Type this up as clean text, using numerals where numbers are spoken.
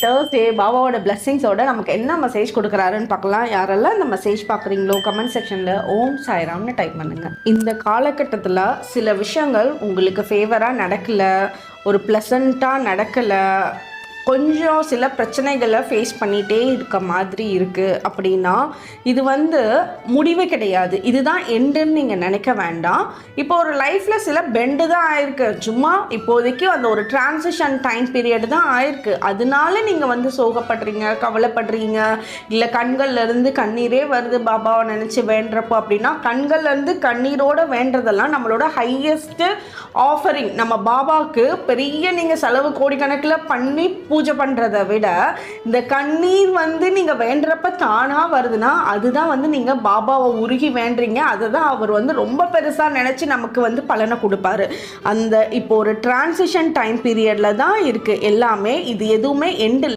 Thursday பாபாவோட பிளெஸிங்ஸோட நமக்கு என்ன மெசேஜ் கொடுக்குறாருன்னு பார்க்கலாம். யாரெல்லாம் இந்த மெசேஜ் பார்க்குறீங்களோ கமெண்ட் செக்ஷனில் ஓம் சாய்ராம்னு டைப் பண்ணுங்க. இந்த காலகட்டத்தில் சில விஷயங்கள் உங்களுக்கு ஃபேவராக நடக்கலை, ஒரு ப்ளசண்ட்டாக நடக்கலை, கொஞ்சம் சில பிரச்சனைகளை ஃபேஸ் பண்ணிகிட்டே இருக்க மாதிரி இருக்குது அப்படின்னா இது முடிவு கிடையாது, இதுதான் எண்டுன்னு நீங்கள் நினைக்க வேண்டாம். இப்போ ஒரு லைஃப்பில் சில பெண்டு தான் ஆயிருக்கு, சும்மா இப்போதைக்கு அந்த ஒரு டிரான்சிஷன் டைம் பீரியட் தான் ஆயிருக்கு. அதனால நீங்கள் சோகப்படுறீங்க, கவலைப்படுறீங்க, இல்லை கண்கள்லேருந்து கண்ணீரே வருது பாபாவை நினச்சி வேண்டுறப்போ அப்படின்னா கண்கள்லேருந்து கண்ணீரோடு வேண்டுறதெல்லாம் நம்மளோட ஹையஸ்ட்டு ஆஃபரிங். நம்ம பாபாவுக்கு பெரிய நீங்கள் செலவு கோடிக்கணக்கில் பண்ணி பூஜை பண்ணுறதை விட இந்த கண்ணீர் நீங்கள் வேண்டுறப்ப தானாக வருதுன்னா அதுதான் நீங்கள் பாபாவை உருகி வேண்டுறீங்க. அதை தான் அவர் ரொம்ப பெருசாக நினச்சி நமக்கு பலனை கொடுப்பாரு. அந்த இப்போ ஒரு டிரான்சிஷன் டைம் பீரியடில் தான் இருக்குது எல்லாமே. இது எதுவுமே எண்டு